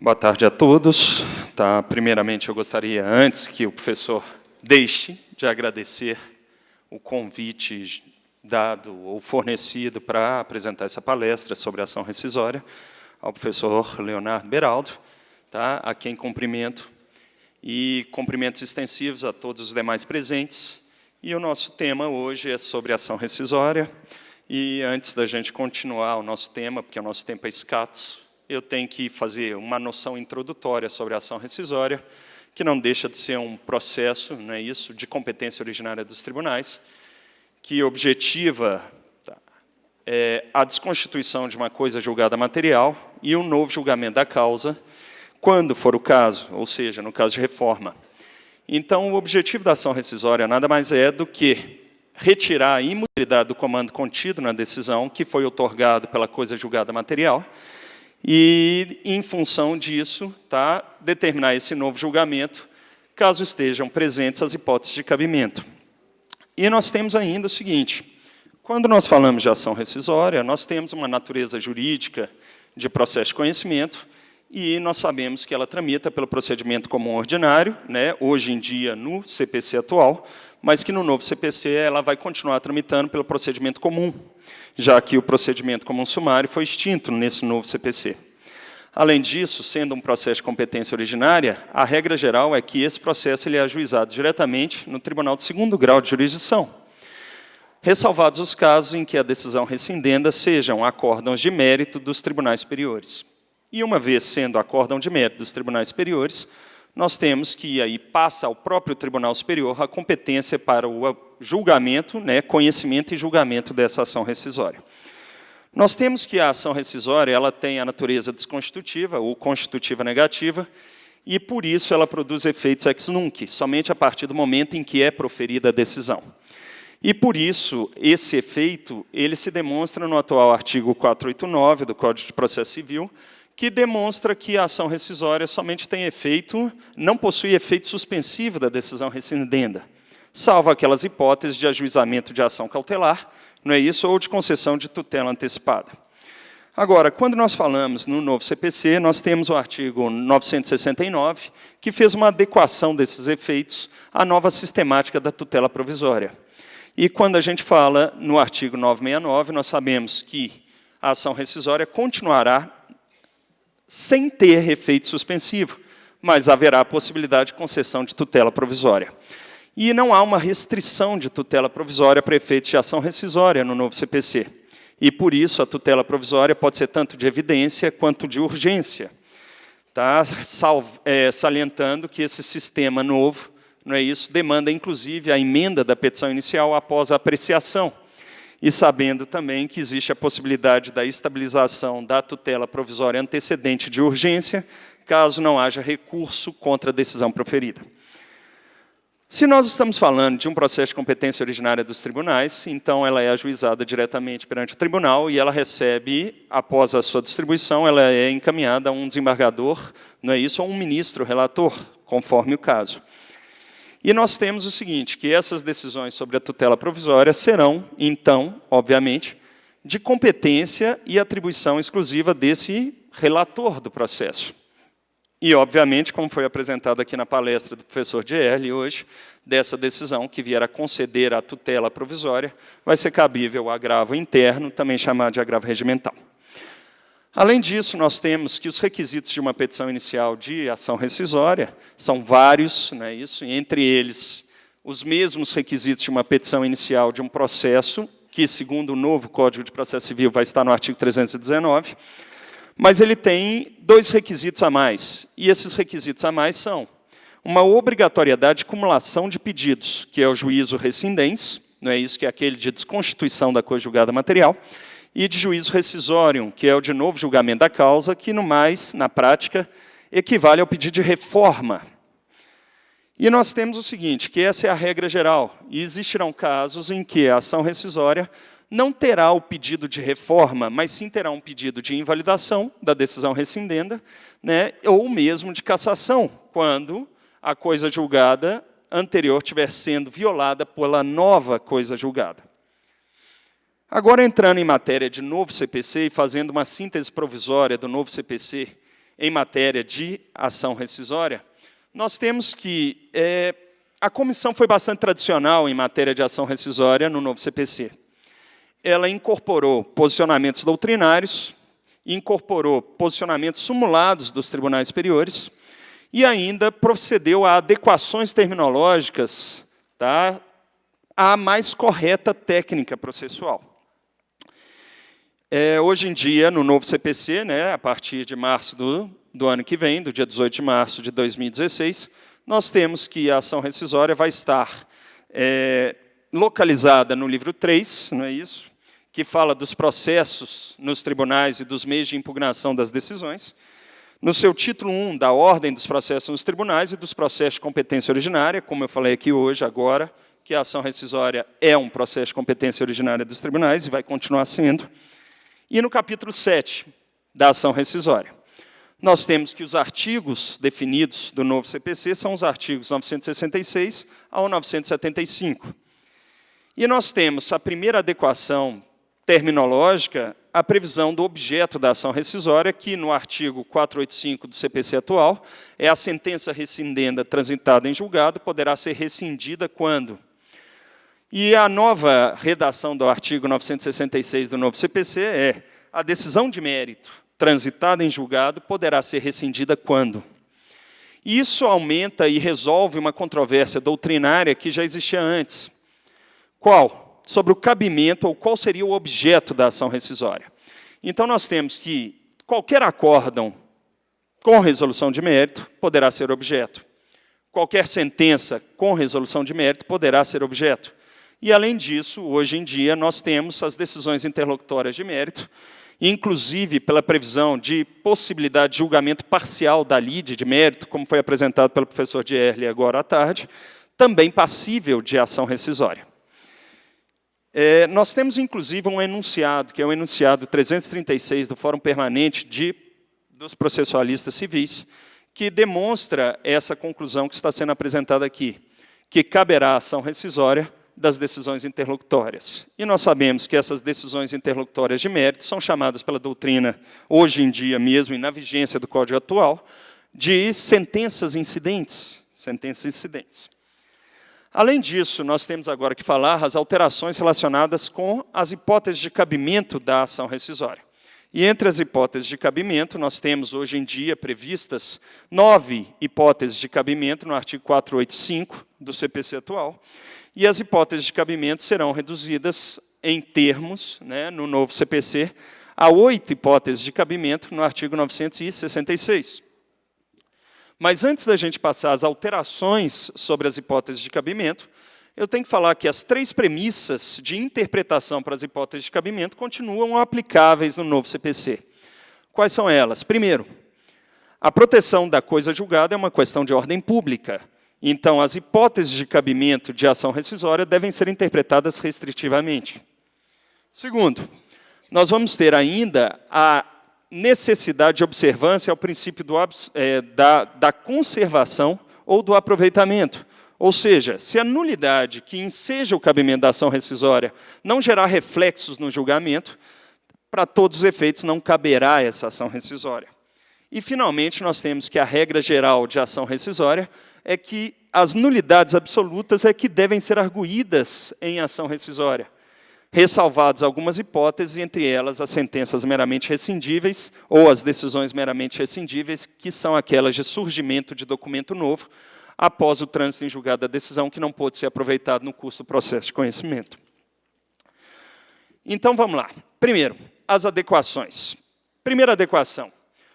Boa tarde a todos. Tá, primeiramente, eu gostaria, antes que o professor deixe, de agradecer o convite dado ou fornecido para apresentar essa palestra sobre ação rescisória ao professor Leonardo Beraldo, tá, a quem cumprimento, e cumprimentos extensivos a todos os demais presentes. E o nosso tema hoje é sobre ação rescisória. E antes da gente continuar o nosso tema, porque o nosso tempo é escasso, eu tenho que fazer uma noção introdutória sobre a ação rescisória, que não deixa de ser um processo, não é isso, de competência originária dos tribunais, que objetiva a desconstituição de uma coisa julgada material e um novo julgamento da causa, quando for o caso, ou seja, no caso de reforma. Então, o objetivo da ação rescisória nada mais é do que retirar a imutabilidade do comando contido na decisão que foi outorgado pela coisa julgada material e, em função disso, determinar esse novo julgamento, caso estejam presentes as hipóteses de cabimento. E nós temos ainda o seguinte: quando nós falamos de ação rescisória, nós temos uma natureza jurídica de processo de conhecimento e nós sabemos que ela tramita pelo procedimento comum ordinário, né, hoje em dia no CPC atual, mas que no novo CPC ela vai continuar tramitando pelo procedimento comum, já que o procedimento comum sumário foi extinto nesse novo CPC. Além disso, sendo um processo de competência originária, a regra geral é que esse processo ele é ajuizado diretamente no Tribunal de Segundo Grau de Jurisdição, ressalvados os casos em que a decisão rescindenda sejam acórdãos de mérito dos tribunais superiores. E, uma vez sendo acórdão de mérito dos tribunais superiores, nós temos que aí passa ao próprio Tribunal Superior a competência para o julgamento, né, conhecimento e julgamento dessa ação rescisória. Nós temos que a ação rescisória ela tem a natureza desconstitutiva ou constitutiva negativa, e, por isso, ela produz efeitos ex nunc, somente a partir do momento em que é proferida a decisão. E, por isso, esse efeito ele se demonstra no atual artigo 489 do Código de Processo Civil, que demonstra que a ação rescisória somente tem efeito, não possui efeito suspensivo da decisão rescindenda, salvo aquelas hipóteses de ajuizamento de ação cautelar, não é isso, ou de concessão de tutela antecipada. Agora, quando nós falamos no novo CPC, nós temos o artigo 969, que fez uma adequação desses efeitos à nova sistemática da tutela provisória. E quando a gente fala no artigo 969, nós sabemos que a ação rescisória continuará sem ter efeito suspensivo, mas haverá a possibilidade de concessão de tutela provisória. E não há uma restrição de tutela provisória para efeitos de ação rescisória no novo CPC. E, por isso, a tutela provisória pode ser tanto de evidência quanto de urgência. Salientando que esse sistema novo, não é isso, demanda, inclusive, a emenda da petição inicial após a apreciação. E sabendo também que existe a possibilidade da estabilização da tutela provisória antecedente de urgência, caso não haja recurso contra a decisão proferida. Se nós estamos falando de um processo de competência originária dos tribunais, então ela é ajuizada diretamente perante o tribunal e ela recebe, após a sua distribuição, ela é encaminhada a um desembargador, não é isso, ou um ministro relator, conforme o caso. E nós temos o seguinte, que essas decisões sobre a tutela provisória serão, então, obviamente, de competência e atribuição exclusiva desse relator do processo. E, obviamente, como foi apresentado aqui na palestra do professor Dierle hoje, dessa decisão que vier a conceder a tutela provisória, vai ser cabível o agravo interno, também chamado de agravo regimental. Além disso, nós temos que os requisitos de uma petição inicial de ação rescisória são vários, não é isso? E, entre eles, os mesmos requisitos de uma petição inicial de um processo, que, segundo o novo Código de Processo Civil, vai estar no artigo 319, mas ele tem dois requisitos a mais. E esses requisitos a mais são uma obrigatoriedade de cumulação de pedidos, que é o juízo rescindens, não é isso, que é aquele de desconstituição da coisa julgada material, e de juízo rescisório, que é o de novo julgamento da causa, que, no mais, na prática, equivale ao pedido de reforma. E nós temos o seguinte, que essa é a regra geral, e existirão casos em que a ação rescisória não terá o pedido de reforma, mas sim terá um pedido de invalidação da decisão rescindenda, né, ou mesmo de cassação, quando a coisa julgada anterior estiver sendo violada pela nova coisa julgada. Agora, entrando em matéria de novo CPC e fazendo uma síntese provisória do novo CPC em matéria de ação rescisória, nós temos que a comissão foi bastante tradicional em matéria de ação rescisória no novo CPC. Ela incorporou posicionamentos doutrinários, incorporou posicionamentos simulados dos tribunais superiores e ainda procedeu a adequações terminológicas, tá, à mais correta técnica processual. Hoje em dia, no novo CPC, né, a partir de março do ano que vem, do dia 18 de março de 2016, nós temos que a ação rescisória vai estar localizada no livro 3, não é isso? Que fala dos processos nos tribunais e dos meios de impugnação das decisões, no seu título 1, da ordem dos processos nos tribunais e dos processos de competência originária, como eu falei aqui hoje, agora, que a ação rescisória é um processo de competência originária dos tribunais e vai continuar sendo. E no capítulo 7 da ação rescisória, nós temos que os artigos definidos do novo CPC são os artigos 966 ao 975. E nós temos a primeira adequação terminológica, a previsão do objeto da ação rescisória, que no artigo 485 do CPC atual, é a sentença rescindenda transitada em julgado, poderá ser rescindida quando? E a nova redação do artigo 966 do novo CPC é a decisão de mérito transitada em julgado poderá ser rescindida quando? Isso aumenta e resolve uma controvérsia doutrinária que já existia antes. Qual? Sobre o cabimento ou qual seria o objeto da ação rescisória. Então, nós temos que qualquer acórdão com resolução de mérito poderá ser objeto. Qualquer sentença com resolução de mérito poderá ser objeto. E, além disso, hoje em dia, nós temos as decisões interlocutórias de mérito, inclusive pela previsão de possibilidade de julgamento parcial da lide de mérito, como foi apresentado pelo professor Dierle agora à tarde, também passível de ação rescisória. Nós temos, inclusive, um enunciado, que é o enunciado 336 do Fórum Permanente dos Processualistas Civis, que demonstra essa conclusão que está sendo apresentada aqui, que caberá ação rescisória das decisões interlocutórias. E nós sabemos que essas decisões interlocutórias de mérito são chamadas pela doutrina, hoje em dia mesmo, e na vigência do Código atual, de sentenças incidentes. Sentenças incidentes. Além disso, nós temos agora que falar as alterações relacionadas com as hipóteses de cabimento da ação rescisória. E entre as hipóteses de cabimento, nós temos hoje em dia previstas 9 hipóteses de cabimento no artigo 485 do CPC atual, e as hipóteses de cabimento serão reduzidas em termos, né, no novo CPC, a 8 hipóteses de cabimento no artigo 966. Mas antes da gente passar às alterações sobre as hipóteses de cabimento, eu tenho que falar que as 3 premissas de interpretação para as hipóteses de cabimento continuam aplicáveis no novo CPC. Quais são elas? Primeiro, a proteção da coisa julgada é uma questão de ordem pública. Então, as hipóteses de cabimento de ação rescisória devem ser interpretadas restritivamente. Segundo, nós vamos ter ainda a necessidade de observância ao princípio da conservação ou do aproveitamento. Ou seja, se a nulidade que enseja o cabimento da ação rescisória não gerar reflexos no julgamento, para todos os efeitos não caberá essa ação rescisória. E, finalmente, nós temos que a regra geral de ação rescisória é que as nulidades absolutas é que devem ser arguídas em ação rescisória, ressalvadas algumas hipóteses, entre elas as sentenças meramente rescindíveis ou as decisões meramente rescindíveis, que são aquelas de surgimento de documento novo após o trânsito em julgado da decisão, que não pôde ser aproveitado no curso do processo de conhecimento. Então, vamos lá. Primeiro, as adequações. Primeira adequação.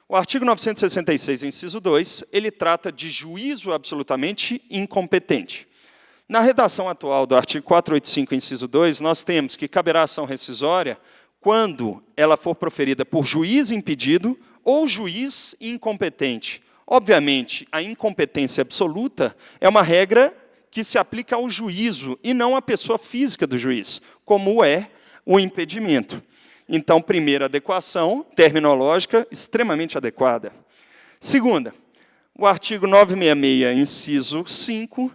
O artigo 966, inciso 2, ele trata de juízo absolutamente incompetente. Na redação atual do artigo 485, inciso 2, nós temos que caberá ação rescisória quando ela for proferida por juiz impedido ou juiz incompetente. Obviamente, a incompetência absoluta é uma regra que se aplica ao juízo e não à pessoa física do juiz, como é o impedimento. Então, primeira adequação terminológica extremamente adequada. Segunda, o artigo 966, inciso 5,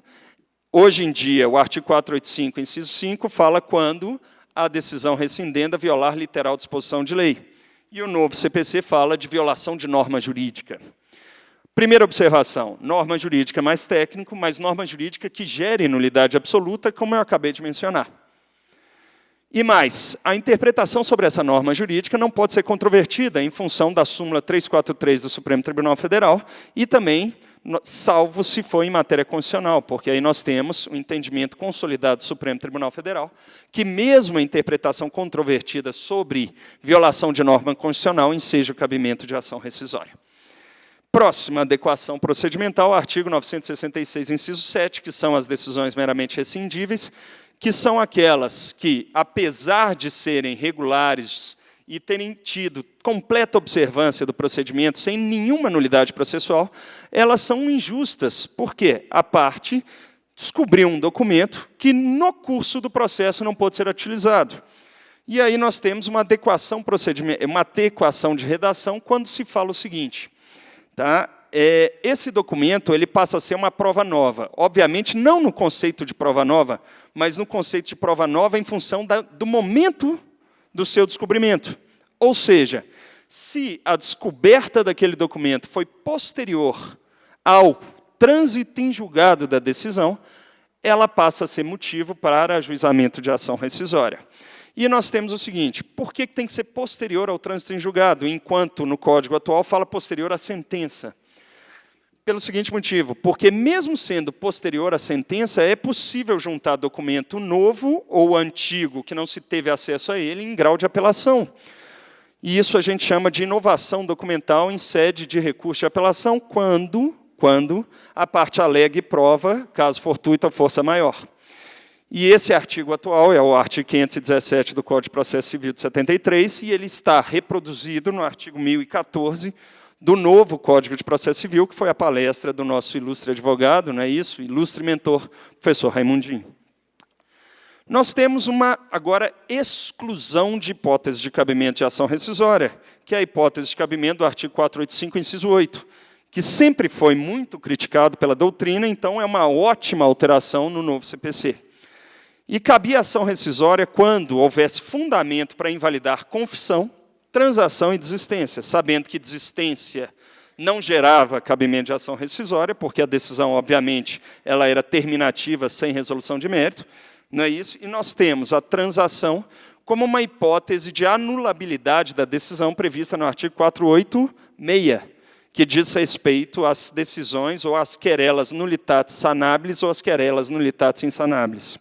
hoje em dia, o artigo 485, inciso 5, fala quando a decisão rescindenda violar literal disposição de lei. E o novo CPC fala de violação de norma jurídica. Primeira observação, norma jurídica mais técnico, mas norma jurídica que gere nulidade absoluta, como eu acabei de mencionar. E mais, a interpretação sobre essa norma jurídica não pode ser controvertida em função da súmula 343 do Supremo Tribunal Federal e também, salvo se for em matéria constitucional, porque aí nós temos o entendimento consolidado do Supremo Tribunal Federal, que mesmo a interpretação controvertida sobre violação de norma constitucional enseja o cabimento de ação rescisória. Próxima adequação procedimental, artigo 966, inciso 7, que são as decisões meramente rescindíveis, que são aquelas que, apesar de serem regulares e terem tido completa observância do procedimento, sem nenhuma nulidade processual, elas são injustas, porque a parte descobriu um documento que, no curso do processo, não pôde ser utilizado. E aí nós temos uma adequação de redação quando se fala o seguinte, tá? Esse documento ele passa a ser uma prova nova. Obviamente, não no conceito de prova nova, mas no conceito de prova nova em função do momento do seu descobrimento. Ou seja, se a descoberta daquele documento foi posterior ao trânsito em julgado da decisão, ela passa a ser motivo para ajuizamento de ação rescisória. E nós temos o seguinte, por que tem que ser posterior ao trânsito em julgado, enquanto no Código atual fala posterior à sentença? Pelo seguinte motivo, porque mesmo sendo posterior à sentença, é possível juntar documento novo ou antigo, que não se teve acesso a ele, em grau de apelação. E isso a gente chama de inovação documental em sede de recurso de apelação, quando a parte alega e prova, caso fortuito, a força maior. E esse artigo atual é o artigo 517 do Código de Processo Civil de 73, e ele está reproduzido no artigo 1014 do novo Código de Processo Civil, que foi a palestra do nosso ilustre advogado, não é isso? Ilustre mentor, professor Raimundinho. Nós temos agora, exclusão de hipótese de cabimento de ação rescisória, que é a hipótese de cabimento do artigo 485, inciso 8, que sempre foi muito criticado pela doutrina, então é uma ótima alteração no novo CPC. E cabia ação rescisória quando houvesse fundamento para invalidar confissão, transação e desistência, sabendo que desistência não gerava cabimento de ação rescisória, porque a decisão, obviamente, ela era terminativa sem resolução de mérito, não é isso? E nós temos a transação como uma hipótese de anulabilidade da decisão prevista no artigo 486, que diz respeito às decisões ou às querelas nullitatis sanabilis ou às querelas nullitatis insanabilis.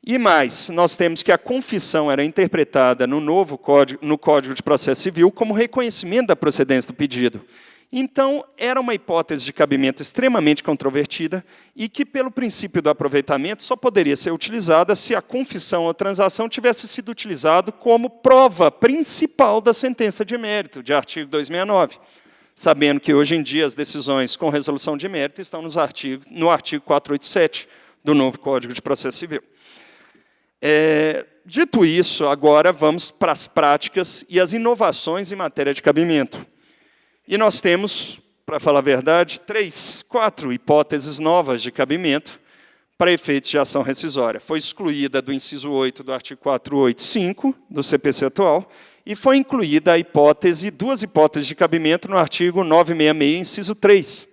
E mais, nós temos que a confissão era interpretada no Código de Processo Civil como reconhecimento da procedência do pedido. Então, era uma hipótese de cabimento extremamente controvertida e que, pelo princípio do aproveitamento, só poderia ser utilizada se a confissão ou transação tivesse sido utilizado como prova principal da sentença de mérito, de artigo 269, sabendo que, hoje em dia, as decisões com resolução de mérito estão no artigo 487 do novo Código de Processo Civil. Dito isso, agora vamos para as práticas e as inovações em matéria de cabimento. E nós temos, para falar a verdade, 4 hipóteses novas de cabimento para efeitos de ação rescisória. Foi excluída do inciso 8 do artigo 485 do CPC atual e foi incluída duas hipóteses de cabimento no artigo 966, inciso 3.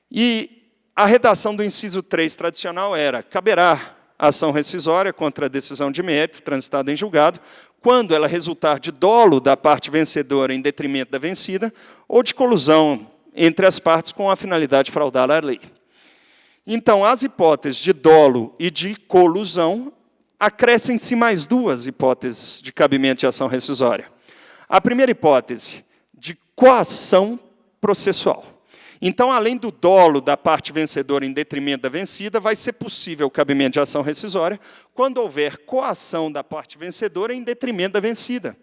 E a redação do inciso 3 tradicional era: caberá ação rescisória contra a decisão de mérito transitada em julgado, quando ela resultar de dolo da parte vencedora em detrimento da vencida, ou de colusão entre as partes com a finalidade de fraudar a lei. Então, as hipóteses de dolo e de colusão, acrescem-se mais 2 hipóteses de cabimento de ação rescisória. A primeira hipótese, de coação processual. Então, além do dolo da parte vencedora em detrimento da vencida, vai ser possível o cabimento de ação rescisória quando houver coação da parte vencedora em detrimento da vencida.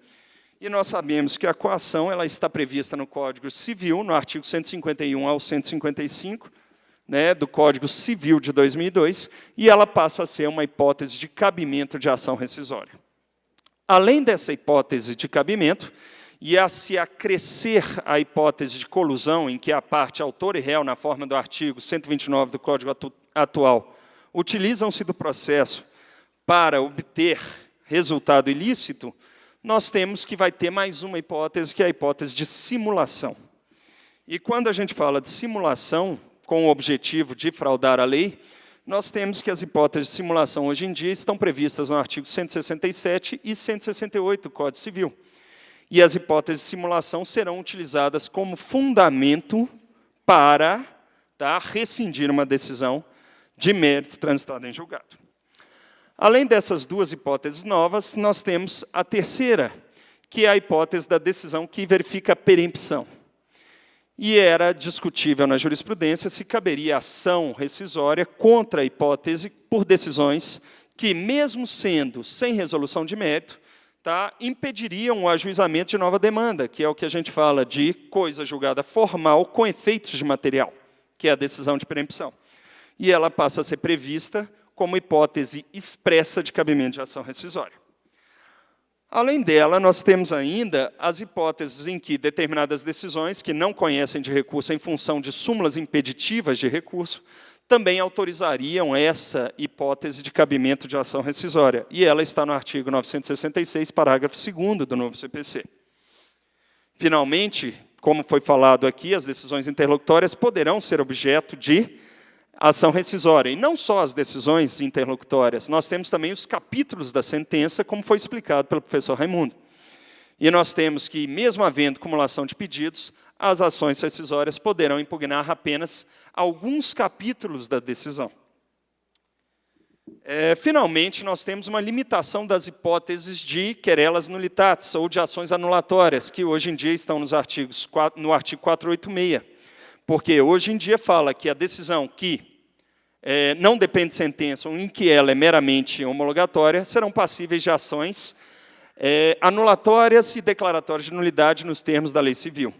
E nós sabemos que a coação ela está prevista no Código Civil, no artigo 151 ao 155, do Código Civil de 2002, e ela passa a ser uma hipótese de cabimento de ação rescisória. Além dessa hipótese de cabimento, e a se acrescer a hipótese de colusão, em que a parte autor e réu, na forma do artigo 129 do Código atual, utilizam-se do processo para obter resultado ilícito, nós temos que vai ter mais uma hipótese, que é a hipótese de simulação. E quando a gente fala de simulação, com o objetivo de fraudar a lei, nós temos que as hipóteses de simulação hoje em dia estão previstas no artigo 167 e 168 do Código Civil. E as hipóteses de simulação serão utilizadas como fundamento para rescindir uma decisão de mérito transitada em julgado. Além dessas duas hipóteses novas, nós temos a terceira, que é a hipótese da decisão que verifica a perempção. E era discutível na jurisprudência se caberia ação rescisória contra a hipótese por decisões que, mesmo sendo sem resolução de mérito, impediriam o ajuizamento de nova demanda, que é o que a gente fala de coisa julgada formal com efeitos de material, que é a decisão de perempção. E ela passa a ser prevista como hipótese expressa de cabimento de ação rescisória. Além dela, nós temos ainda as hipóteses em que determinadas decisões que não conhecem de recurso em função de súmulas impeditivas de recurso também autorizariam essa hipótese de cabimento de ação rescisória. E ela está no artigo 966, parágrafo 2º do novo CPC. Finalmente, como foi falado aqui, as decisões interlocutórias poderão ser objeto de ação rescisória. E não só as decisões interlocutórias, nós temos também os capítulos da sentença, como foi explicado pelo professor Raimundo. E nós temos que, mesmo havendo cumulação de pedidos, as ações rescisórias poderão impugnar apenas alguns capítulos da decisão. Finalmente, nós temos uma limitação das hipóteses de querelas nullitatis, ou de ações anulatórias, que hoje em dia estão no artigo 486. Porque hoje em dia fala que a decisão que não depende de sentença, ou em que ela é meramente homologatória, serão passíveis de ações anulatórias e declaratórias de nulidade nos termos da lei civil.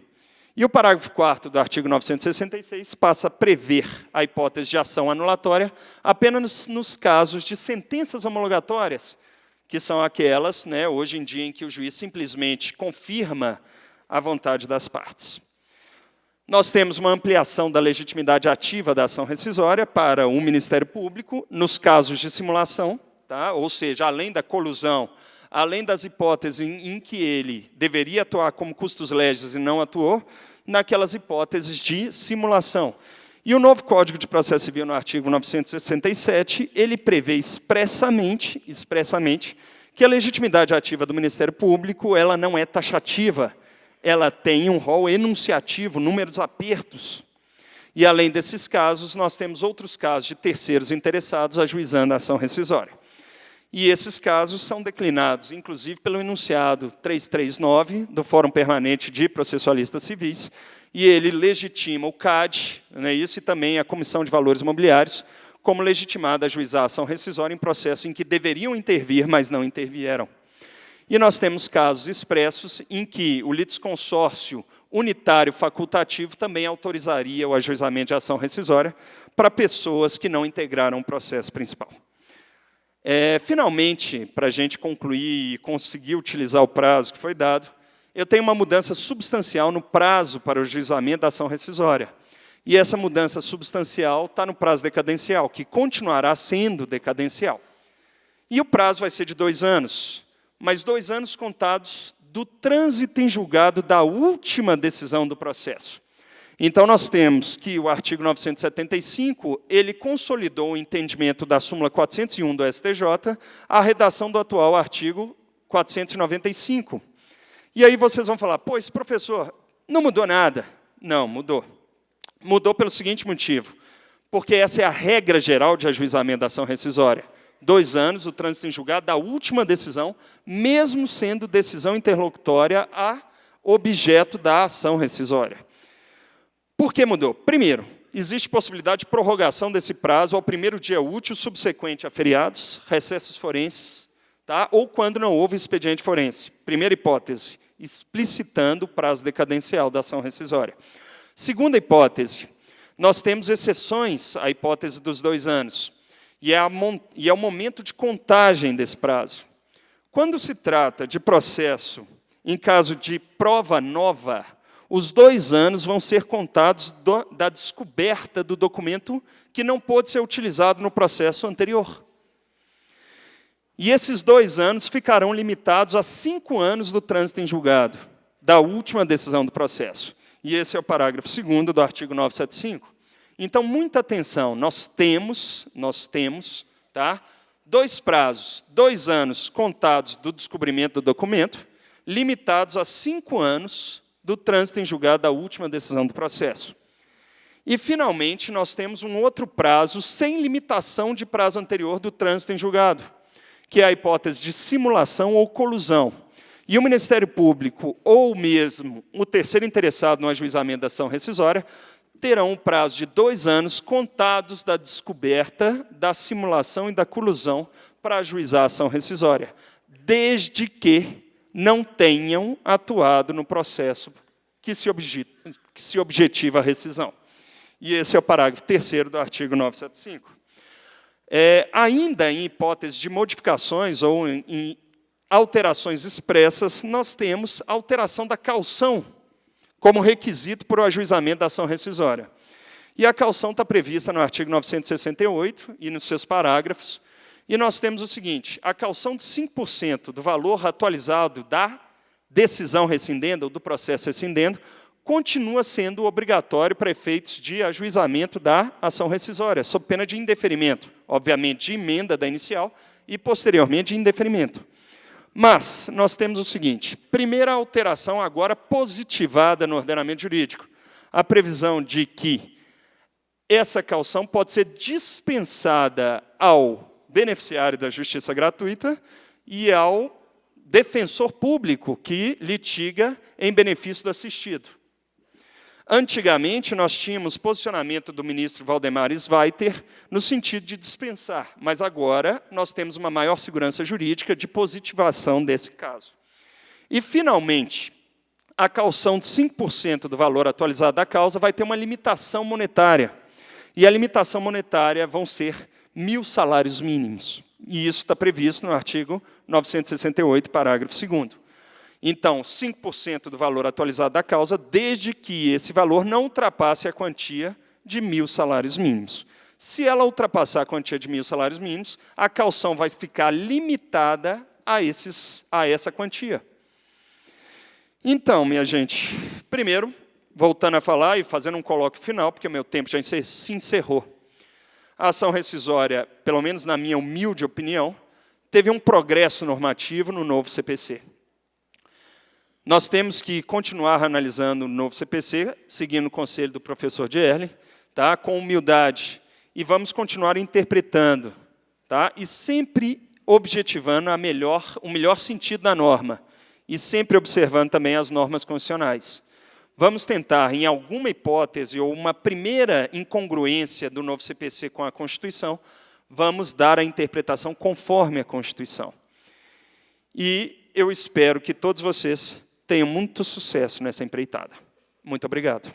E o parágrafo 4º do artigo 966 passa a prever a hipótese de ação anulatória apenas nos casos de sentenças homologatórias, que são aquelas, hoje em dia, em que o juiz simplesmente confirma a vontade das partes. Nós temos uma ampliação da legitimidade ativa da ação rescisória para o Ministério Público, nos casos de simulação, ou seja, além da colusão, além das hipóteses em que ele deveria atuar como custos legis e não atuou, naquelas hipóteses de simulação. E o novo Código de Processo Civil, no artigo 967, ele prevê expressamente que a legitimidade ativa do Ministério Público ela não é taxativa, ela tem um rol enunciativo, números apertos. E, além desses casos, nós temos outros casos de terceiros interessados ajuizando a ação rescisória. E esses casos são declinados, inclusive, pelo enunciado 339 do Fórum Permanente de Processualistas Civis, e ele legitima o CAD, isso, e também a Comissão de Valores Imobiliários, como legitimada a ajuizar a ação rescisória em processo em que deveriam intervir, mas não intervieram. E nós temos casos expressos em que o litisconsórcio unitário facultativo também autorizaria o ajuizamento de ação rescisória para pessoas que não integraram o processo principal. Finalmente, para a gente concluir e conseguir utilizar o prazo que foi dado, eu tenho uma mudança substancial no prazo para o ajuizamento da ação rescisória. E essa mudança substancial está no prazo decadencial, que continuará sendo decadencial. E o prazo vai ser de 2 anos, mas 2 anos contados do trânsito em julgado da última decisão do processo. Então, nós temos que o artigo 975, ele consolidou o entendimento da súmula 401 do STJ, a redação do atual artigo 495. E aí vocês vão falar, pois, professor, não mudou nada. Não, mudou. Mudou pelo seguinte motivo, porque essa é a regra geral de ajuizamento da ação rescisória. 2 anos, o trânsito em julgado da última decisão, mesmo sendo decisão interlocutória a objeto da ação rescisória. Por que mudou? Primeiro, existe possibilidade de prorrogação desse prazo ao primeiro dia útil subsequente a feriados, recessos forenses, ou quando não houve expediente forense. Primeira hipótese, explicitando o prazo decadencial da ação rescisória. Segunda hipótese, nós temos exceções à hipótese dos 2 anos, e é o momento de contagem desse prazo. Quando se trata de processo em caso de prova nova, os 2 anos vão ser contados da descoberta do documento que não pôde ser utilizado no processo anterior. E esses 2 anos ficarão limitados a 5 anos do trânsito em julgado, da última decisão do processo. E esse é o parágrafo 2º do artigo 975. Então, muita atenção, nós temos, tá, 2 prazos, 2 anos contados do descobrimento do documento, limitados a 5 anos do trânsito em julgado da última decisão do processo. E, finalmente, nós temos um outro prazo sem limitação de prazo anterior do trânsito em julgado, que é a hipótese de simulação ou colusão. E o Ministério Público, ou mesmo o terceiro interessado no ajuizamento da ação rescisória, terão um prazo de 2 anos contados da descoberta, da simulação e da colusão para ajuizar a ação rescisória, desde que não tenham atuado no processo que se objetiva a rescisão. E esse é o parágrafo 3º do artigo 975. Ainda em hipótese de modificações ou em alterações expressas, nós temos alteração da caução como requisito para o ajuizamento da ação rescisória. E a caução está prevista no artigo 968 e nos seus parágrafos. E nós temos o seguinte: a caução de 5% do valor atualizado da decisão rescindendo ou do processo rescindendo continua sendo obrigatório para efeitos de ajuizamento da ação rescisória, sob pena de indeferimento, obviamente de emenda da inicial e, posteriormente, de indeferimento. Mas nós temos o seguinte: primeira alteração agora positivada no ordenamento jurídico, a previsão de que essa caução pode ser dispensada ao beneficiário da justiça gratuita e ao defensor público que litiga em benefício do assistido. Antigamente, nós tínhamos posicionamento do ministro Valdemar Sveiter no sentido de dispensar, mas agora nós temos uma maior segurança jurídica de positivação desse caso. E, finalmente, a caução de 5% do valor atualizado da causa vai ter uma limitação monetária. E a limitação monetária vão ser 1.000 salários mínimos. E isso está previsto no artigo 968, parágrafo 2º. Então, 5% do valor atualizado da causa, desde que esse valor não ultrapasse a quantia de 1.000 salários mínimos. Se ela ultrapassar a quantia de 1.000 salários mínimos, a caução vai ficar limitada a essa quantia. Então, minha gente, primeiro, voltando a falar e fazendo um colóquio final, porque o meu tempo já se encerrou. A ação rescisória, pelo menos na minha humilde opinião, teve um progresso normativo no novo CPC. Nós temos que continuar analisando o novo CPC, seguindo o conselho do professor Dierle, tá? Com humildade, e vamos continuar interpretando, tá? E sempre objetivando o melhor sentido da norma, e sempre observando também as normas constitucionais. Vamos tentar, em alguma hipótese, ou uma primeira incongruência do novo CPC com a Constituição, vamos dar a interpretação conforme a Constituição. E eu espero que todos vocês tenham muito sucesso nessa empreitada. Muito obrigado.